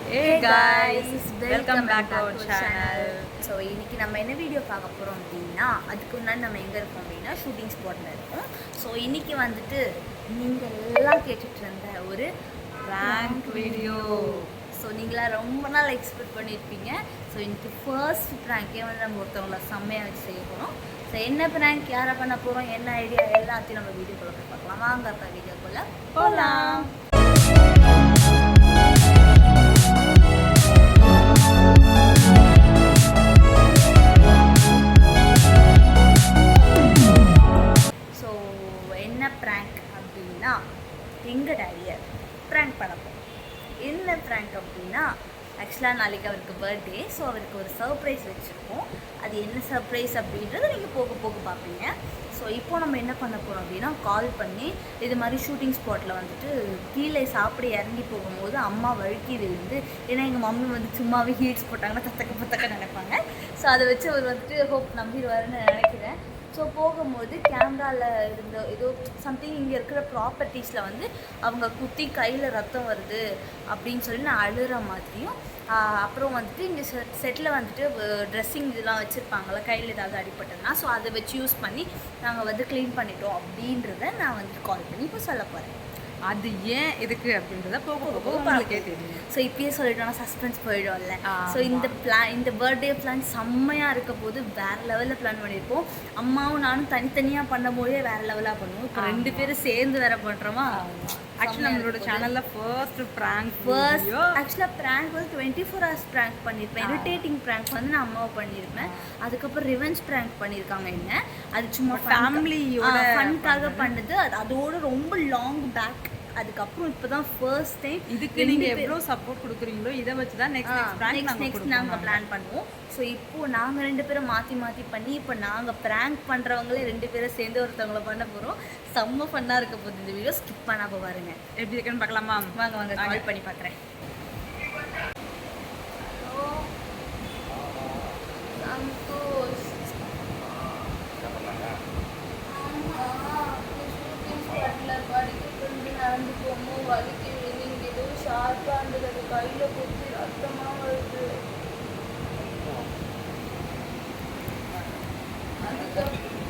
Hey guys, welcome back to our channel. So இன்றைக்கி நம்ம என்ன வீடியோ பார்க்க போகிறோம் அப்படின்னா, அதுக்கு முன்னாடி நம்ம எங்கே இருக்கோம் அப்படின்னா ஷூட்டிங் ஸ்பாட்டில் இருக்கோம். ஸோ இன்றைக்கி வந்துட்டு நீங்கள் எல்லாம் கேட்டுட்டு இருந்த ஒரு Prank video. ஸோ நீங்களாம் ரொம்ப நாள் எக்ஸ்பெக்ட் பண்ணியிருப்பீங்க. ஸோ இன்றைக்கி ஃபர்ஸ்ட் ப்ராங்கே வந்து நம்ம ஒருத்தவங்கள செம்மையாக வச்சு செய்ய போகிறோம். ஸோ என்ன ப்ராங்க், யாரை பண்ண போகிறோம், என்ன ஐடியா எல்லாத்தையும் நம்ம வீடியோக்குள்ளே போய் பார்க்கலாம். வாங்க அப்போ வீடியோக்குள்ளே போகலாம். ஸோ என்ன ப்ராங்க் அப்படின்னா, எங்கள் டேடியை ப்ராங்க் பண்ண போகிறோம். என்ன ப்ராங்க் அப்படின்னா, ஆக்சுவலாக நாளைக்கு அவருக்கு பர்த்டே. ஸோ அவருக்கு ஒரு சர்ப்ரைஸ் வச்சுருக்கோம். அது என்ன சர்ப்ரைஸ் அப்படின்றத நீங்கள் போக போக பார்ப்பீங்க. ஸோ இப்போ நம்ம என்ன பண்ண போகிறோம் அப்படின்னா, கால் பண்ணி இது மாதிரி ஷூட்டிங் ஸ்பாட்டில் வந்துட்டு கீழே சாப்பிட இறங்கி போகும்போது அம்மா வழுக்கி விழுந்து, ஏன்னா எங்கள் மம்மி வந்து சும்மாவே ஹீல்ஸ் போட்டாங்கன்னா தத்தக்க பத்தக்க நினைப்பாங்க. ஸோ அதை வச்சு அவர் வந்துட்டு ஹோப் நம்பிடுவாருன்னு நினைக்கிறேன். ஸோ போகும்போது கேமராவில் இருந்த ஏதோ சம்திங் இங்கே இருக்கிற ப்ராப்பர்ட்டிஸில் வந்து அவங்க குத்தி கையில் ரத்தம் வருது அப்படின்னு சொல்லி நான் அழுகிற மாதிரியும், அப்புறம் வந்துட்டு இங்கே செட்டில் வந்துட்டு ட்ரெஸ்ஸிங் இதெல்லாம் வச்சுருப்பாங்களா, கையில் ஏதாவது அடிப்பட்டதுன்னா, ஸோ அதை வச்சு யூஸ் பண்ணி நாங்கள் வந்து க்ளீன் பண்ணிட்டோம் அப்படின்றத நான் வந்து கால் பண்ணி இப்போ சொல்ல போகிறேன். அது ஏன் எதுக்கு அப்படின்றத போக போக உங்களுக்கே தெரியும். ஸோ இப்பயே சொல்லிட்டோம்னா சஸ்பென்ஸ் போயிடும்ல. ஸோ இந்த பர்த்டே பிளான் செம்மையாக இருக்க போது வேறு லெவலில் பிளான் பண்ணியிருப்போம். அம்மாவும் நானும் தனித்தனியாக பண்ணும்போதே வேறு லெவலாக பண்ணுவோம். இப்போ 2 பேரும் சேர்ந்து வேறு பண்ணுறோமா. ஆக்சுவலாக நம்மளோட சேனலில் ஃபர்ஸ்ட் ஆக்சுவலாக ப்ராங்க் வந்து 24 hours ப்ராங்க் பண்ணியிருப்பேன். இரிட்டேட்டிங் ப்ராங்க் வந்து நான் அம்மாவை பண்ணியிருப்பேன். அதுக்கப்புறம் ரிவெஞ்ச் ப்ராங்க் பண்ணியிருக்காங்க என்ன. அது சும்மா ஃபேமிலியோட ஃபன்காக பண்ணது. அதோட ரொம்ப லாங் பேக். அதுக்கப்புறம் இப்போ தான் ஃபர்ஸ்ட் டைம். இதுக்கு நீங்கள் எவ்வளோ சப்போர்ட் கொடுக்குறீங்களோ இதை வச்சு தான் நெக்ஸ்ட் நாங்கள் பிளான் பண்ணுவோம். ஸோ இப்போது நாங்கள் 2 பேரும் மாற்றி பண்ணி இப்போ நாங்கள் ப்ராங்க் பண்ணுறவங்களே 2 பேரும் சேர்ந்து ஒருத்தவங்கள பண்ண போகிறோம். செம்ம ஃபன்னாக இருக்க போகுது. இந்த வீடியோ ஸ்கிப் பண்ணாமல் பாருங்க. எப்படி இருக்குன்னு பார்க்கலாமா? வாங்க கால் பண்ணி பார்க்குறேன். நடந்து போகும்போது வலிக்கு விழுந்து ஏதோ ஷார்ப்பாக இருந்தது. அது கையில் குத்தி ரத்தமாக வருது.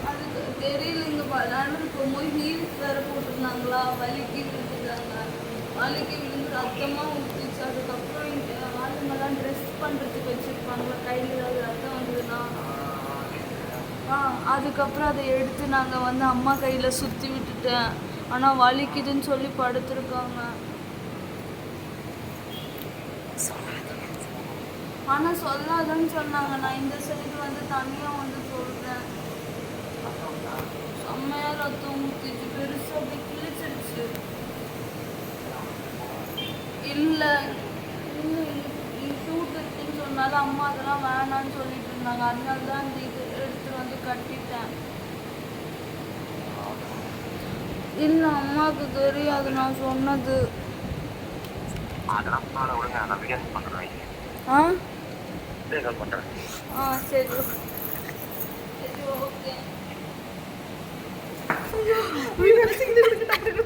அதுக்கு தெரியலைங்க. நடந்து போகும்போது ஹீல்ஸ் வேறு போட்டிருந்தாங்களா, வலிக்கு விழுந்துட்டாங்க. வலிக்கு விழுந்து ரத்தமாக ஊற்றிச்சு. அதுக்கப்புறம் இங்கே ஆளுங்கெல்லாம் ட்ரெஸ் பண்ணுறதுக்கு வச்சுருப்பாங்களா, கையில் ஏதாவது ரத்தம் வந்ததுன்னா. அதுக்கப்புறம் அதை எடுத்து நாங்கள் வந்து அம்மா கையில் சுற்றி விட்டுட்டேன். ஆனால் வலிக்குதுன்னு சொல்லி படுத்துருக்காங்க. ஆனால் சொல்லாதன்னு சொன்னாங்க. நான் இந்த சைடு வந்து தனியாக வந்து சொல்கிறேன். செம்மையாக ரத்தம் ஊற்றிச்சு. பெருசு அப்படி கிழிச்சிருச்சு. இல்லை ஷூட் இருக்குன்னு சொன்னாலும் அம்மா அதெல்லாம் வேணான்னு சொல்லிட்டு இருந்தாங்க. அதனால தான் அந்த இது எடுத்து வந்து கட்டிட்டேன். இல்லை அம்மாவுக்கு தெரியாது நான் சொன்னது. சரி ஓகே.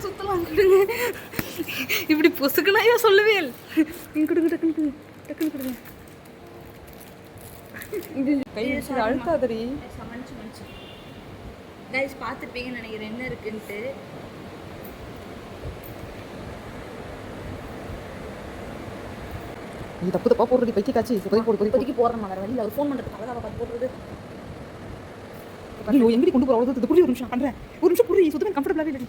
சுத்தலாம் இப்படி பொசுக்குனா சொல்லவே இல்லை. கொடுங்க டக்குன்னு கொடுங்க. கை அழுத்தாதடி. சமன்ச்சு கைஸ் பார்த்துருப்பீங்கன்னு நினைக்கிறேன் என்ன இருக்குன்ட்டு. நீ தப்பு தப்பா போடுறது பைக்கி காய்ச்சி இப்போதைக்கு போடுறேன். வேறு வழியில் அவர் ஃபோன் பண்ணுறது அழகாக பார்த்து போடுறது. எங்கடி கொண்டு போகிற அவ்வளோ புரிய. ஒரு நிமிஷம் பண்ணுறேன். ஒரு நிமிஷம் புரிய. சுத்தமாக கம்ஃபர்டபுளாகவே இல்லை.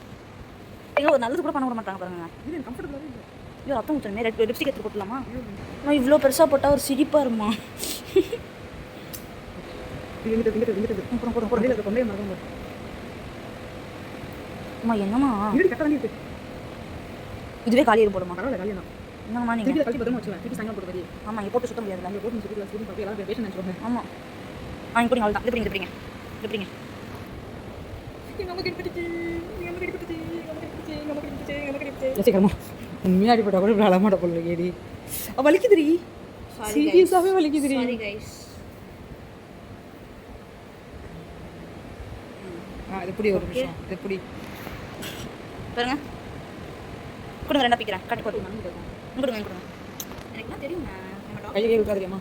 எங்கே ஒரு நல்லது கூட பண்ண விட மாட்டாங்க பாருங்க. இது கம்ஃபர்டபுளாகவே இல்லை. ஐயோ ரத்தம் ஊற்றுமே. லிப்ஸ்டிக் எடுத்து போட்டுலாமா? நான் இவ்வளோ பெருசாக போட்டால் ஒரு சிரிப்பாக இருமா. அம்மா என்னம்மா இதுவே காலியாக போடுமா? என்னம்மா நீங்கள் ஆமாம் இங்கே போட்டு சுத்த முடியாது. ஆமாம் இங்கே போடுங்க. அவ்வளோ தான். இது பிடிங்க. உண்மையாக அடிப்பட்டா கூட அழமாட்ட பொருள் கேடி வலிக்குதுரி. சீரியஸாகவே வலிக்குதுரி. இது எப்படி ஒரு நிமிஷம். இது எப்படி பாருங்க. கொடுங்க 2 பிக்கிறேன். கட்டி போட்டு கொடுங்க. எனக்கு தெரியுமா கையை இருக்காதுமா.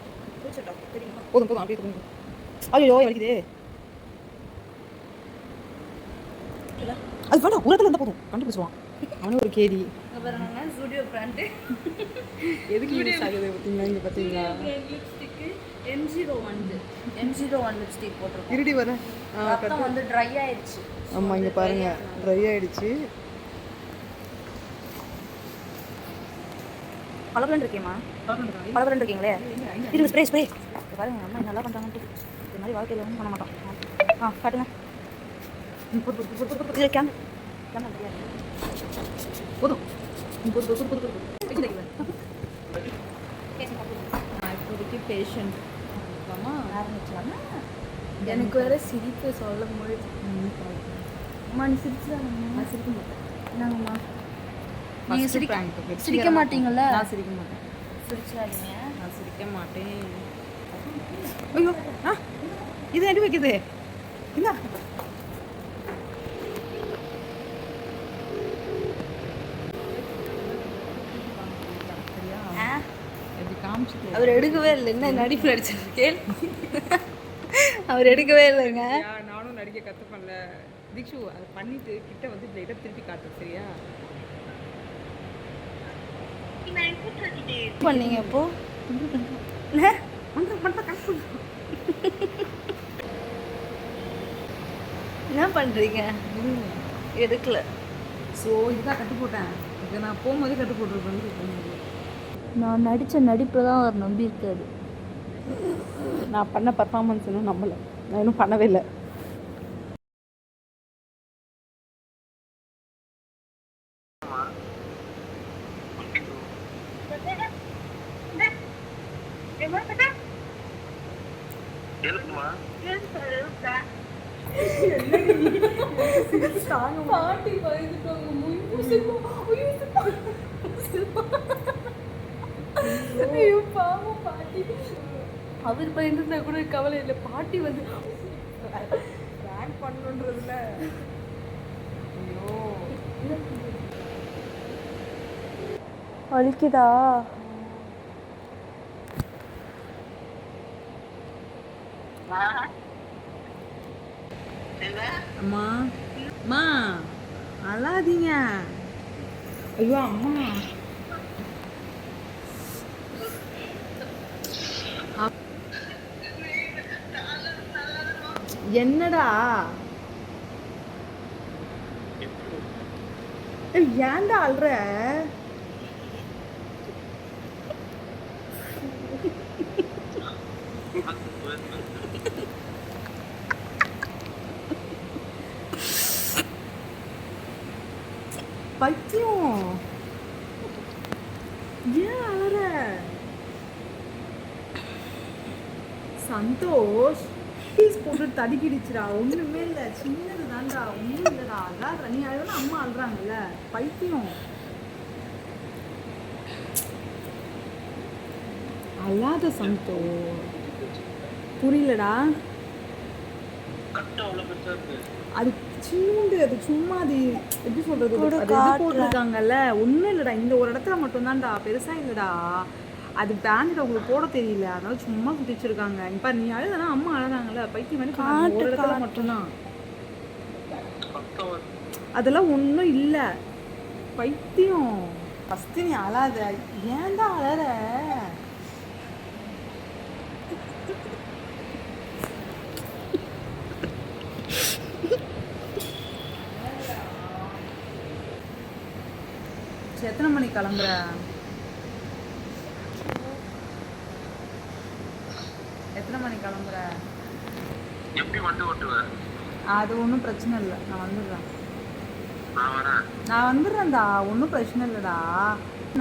தெரியுமா? போதும் போதும் அப்படியே போதும். ஐயோ வலிக்குதே. அது வேண்டாம், உரத்தில் இருந்தால் போதும், கண்டுபிடிச்சுவான். அவனும் ஒரு கேடி. பாருங்க ஸ்டுடியோ பிராண்டு. எதுக்கு யூஸ் ஆகுது பார்த்தீங்களா? இங்கே பார்த்தீங்களா? லிப்ஸ்டிக்கு M01 லிப்ஸ்டிக் போட்டிருக்கோம். இருடி வர. ரத்தம் வந்து ட்ரை ஆயிடுச்சு. ஆமாம், இங்கே பாருங்க, ட்ரை ஆயிடுச்சு. பலபலன் இருக்கேம்மா, பலபலன் இருக்கீங்களே. இது ஸ்ப்ரே ஸ்ப்ரே பாருங்க, அம்மா நல்லா பண்ணுறாங்கன்ட்டு. இது மாதிரி வாழ்க்கையில் ஒன்றும் பண்ண மாட்டோம். காட்டுங்க. இது கேமரா தெரியாது. போதும். இப்போதைக்கு பேஷண்ட் ஆரம்பிக்கலாமா? எனக்கு வேற சிரிப்பு சொல்ல முடியுது. அம்மா நீ சிரிச்சுதானம்மா? நான் சிரிக்க மாட்டேன். என்னங்கம்மா நீங்கள் சிரிக்க மாட்டீங்களா? நான் சிரிக்க மாட்டேன். சிரிச்சாதீங்க. நான் சிரிக்க மாட்டேன். ஐயோ இது அடி வைக்குது. என்ன அவர் எடுக்கவே இல்லை. என்ன நடிப்பு நடிச்சிருக்கேன். அவர் எடுக்கவே இல்லைங்க. நானும் நடிக்க கற்றுப்பேன்ல தீக்ஷு. அதை பண்ணிட்டு கிட்ட வந்து லைட்டாக திருப்பி காட்டு, சரியா? பண்ணீங்க இப்போ என்ன பண்ணுறீங்க? எடுக்கல. ஸோ இதுதான் கட்டு போட்டேன். இதை நான் போகும்போதே கட்டு போட்டுருப்பேன். நான் நடித்த நடிப்பில் தான் அவர் நம்பி இருக்காரு. நான் பண்ண பர்ஃபார்மன்ஸ் இன்னும் நம்பலை. நான் இன்னும் பண்ணவே இல்லை. அவர் பயந்துருந்தா கூட கவலை இல்லை. பாட்டி வந்து ரேங்க் பண்ணணுன்றதுல ஐயோ வலிக்குதா? அம்மா அம்மா அழாதீங்க. ஐயோ அம்மா என்னடா? ஏன்டா அழுற? பைத்தியம், ஏன் அழற? சந்தோஷ் பீஸ் போட்டு தடுக்கிடுச்சுடா. ஒண்ணுமே இல்லை, சின்னது தான்டா, ஒன்றும் இல்லைடா. அழாத நீ அழுதுனா அம்மா அழுறாங்கல்ல. பைத்தியம், அழாத சந்தோஷ். புரியலடா. அது சின்னூண்டு, அது சும்மா, அது எப்படி சொல்றது, போட்டிருக்காங்கல்ல. ஒன்றும் இல்லைடா, இந்த ஒரு இடத்துல மட்டும்தான்டா, பெருசா இல்லைடா. அது பேண்ட் உங்களுக்கு போட தெரியல, அதனால சும்மா குட்டிச்சிருக்காங்க. இப்போ நீ அழுதுனா அம்மா அழுதாங்கல்ல. பைத்தியம் மாதிரி ஒரு இடத்துல மட்டும்தான். அதெல்லாம் ஒன்றும் இல்லை, பைத்தியம். ஃபஸ்ட்டு நீ அழாத. ஏன்டா அழற? எத்தனை மணிக்கு கிளம்புற? எத்தனை மணிக்கு கிளம்புற? அது ஒன்றும் பிரச்சனை இல்லை, நான் வந்துடுறேன். நான் வந்துடுறேன்டா, ஒன்றும் பிரச்சனை இல்லைடா.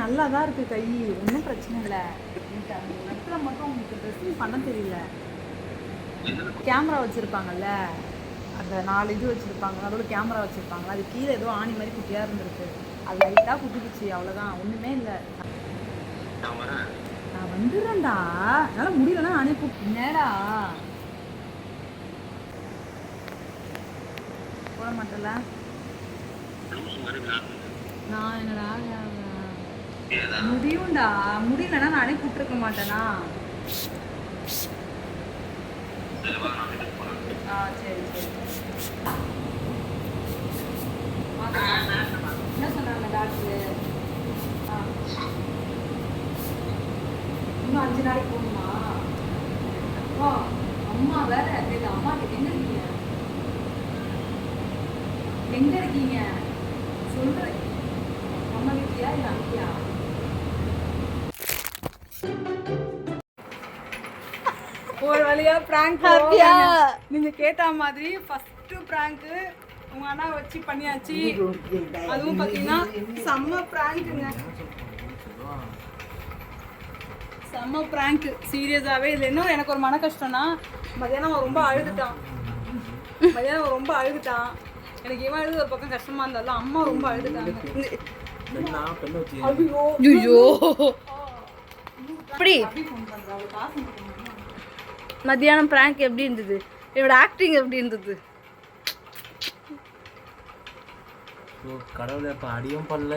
நல்லா தான் இருக்கு கை, ஒன்றும் பிரச்சனை இல்லை. எனக்கு அந்த இடத்துல மட்டும் உங்களுக்கு ட்ரெஸ்ஸிங் பண்ண தெரியல. கேமரா வச்சுருப்பாங்கல்ல, அந்த 4 இது வச்சுருப்பாங்க, அதோட கேமரா வச்சுருப்பாங்களா, அது கீழே ஏதோ ஆணி மாதிரி குட்டியாக இருந்திருக்கு. அது லைட்டாக குட்டிக்குச்சு, அவ்வளோதான், ஒன்றுமே இல்லை. நான் வந்துடுறேன்டா, என்னால் முடியலன்னா நானே என்னடா போட மாட்டேல. நான் என்னடா முடியும்டா, முடியலன்னா நானே கூப்பிட்டுருக்க மாட்டேனா? சரி சரி. என்ன சொன்னாங்க டாக்டரு? இன்னும் 5 நாளைக்கு போகணுமா? அப்பா அம்மா வேற கேட்டு, அம்மா கிட்ட எங்க இருக்கீங்க? எங்க இருக்கீங்க சொல்றேன். அம்மா வீட்லயா இல்ல அங்கயா? ஒரு வழியா பிராங்க் ஹாப்பியா? நீங்க கேட்ட மாதிரி ஃபர்ஸ்ட் பிராங்க் உங்க அண்ணா வச்சு பண்ணியாச்சு. அதுவும் பாத்தீங்கன்னா செம்ம பிராங்க்குங்க, செம்ம பிராங்க். சீரியஸாவே இல்லை. இன்னும் எனக்கு ஒரு மன கஷ்டம்னா மதியானம் அவன் ரொம்ப அழுதுட்டான். எனக்கு இவன் அழுது ஒரு பக்கம் கஷ்டமா இருந்தாலும் அம்மா ரொம்ப அழுதுட்டாங்க. ஐயோ அப்படி மத்தியானம் பிராங்க் எப்படி இருந்தது? என்னோட ஆக்டிங் எப்படி இருந்தது? கடவுளே, இப்ப அடியும் பண்ணல,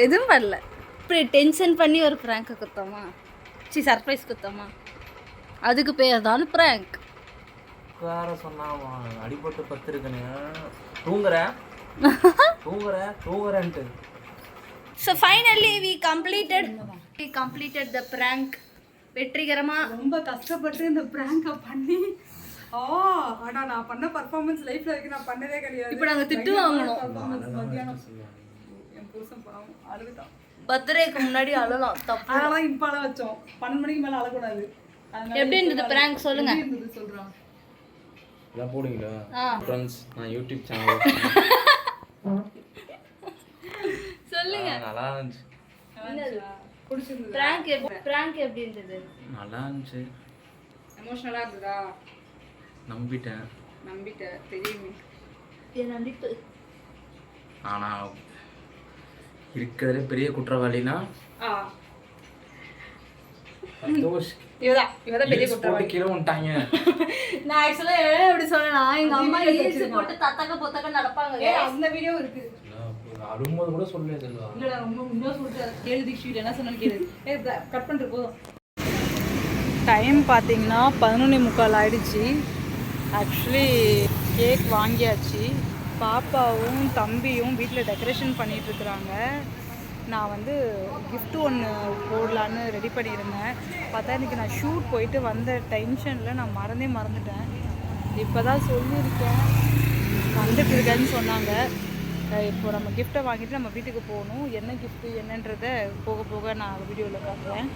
எதுவும் பண்ணல. இப்படி டென்ஷன் பண்ணி ஒரு பிராங்க் குத்தோமா, சர்ப்ரைஸ் குத்தோமா, அதுக்கு பேர் தான் பிராங்க். வேற சொன்னா அடிபட்டு பத்திருக்கனே, தூங்குறேன்ட்டு. So finally we completed the prank. வெற்றிகரமா ரொம்ப கஷ்டப்பட்டு இந்த பிராங்க பண்ணி ஆனா நான் பண்ண பர்ஃபார்மன்ஸ் லைஃப்ல வரைக்கும் நான் பண்ணதே கிடையாது. இப்போ நாங்க திட்டு வாங்கணும். மத்தியானம் என் புருஷன் பாவம் அழுதுட்டான். பர்த்டேக்கு முன்னாடி அழலாம் தப்பு. அதனால இப்ப அழ வச்சோம். 12 மணிக்கு மேல அழக்கூடாது. எப்படி இருந்தது பிராங்க் சொல்லுங்க. சொல்றோம். இதான் போடுவீங்களா ஃப்ரெண்ட்ஸ்? நான் யூடியூப் சேனல் சொல்லுங்க. நல்லா இருந்துச்சு. பிராங்க் எப்படி இருந்தது? நல்லா இருந்துச்சு. எமோஷனலா இருந்ததா? நம்பிட்டேன் தெரியுமே. என் நம்பிக்கை. ஆனா இருக்கிறதுல பெரிய குற்றவாளினா இவதான் பெரிய குற்றவாளி. கீழே வந்துட்டாங்க. நான் ஆக்சுவலா எப்படி சொன்னா, எங்க அம்மா ஈஸ் போட்டு தத்தக்க பொத்தக்க நடப்பாங்க. அந்த வீடியோ இருக்கு. அழும்போது கூட சொல்லவே செல்வா. இல்லடா ரொம்ப முன்னோ சொல்லிட்டு கேளு தீக்ஷிட் என்ன சொன்னான்னு கேளு. கட் பண்ணிட்டு போதும். டைம் பார்த்தீங்கன்னா 11:45 ஆயிடுச்சு. ஆக்சுவலி கேக் வாங்கியாச்சு. பாப்பாவும் தம்பியும் வீட்டில் டெக்கரேஷன் பண்ணிகிட்ருக்குறாங்க. நான் வந்து கிஃப்ட்டு ஒன்று போடலான்னு ரெடி பண்ணியிருந்தேன். பார்த்தா இன்றைக்கி நான் ஷூட் போயிட்டு வந்த டென்ஷனில் நான் மறந்துட்டேன். இப்போ தான் சொல்லியிருக்கேன் வந்துட்டு இருக்கேன்னு சொன்னாங்க. இப்போ நம்ம கிஃப்ட்டை வாங்கிட்டு நம்ம வீட்டுக்கு போகணும். என்ன கிஃப்ட்டு என்னன்றதை போக போக நான் வீடியோவில் காட்டுறேன்.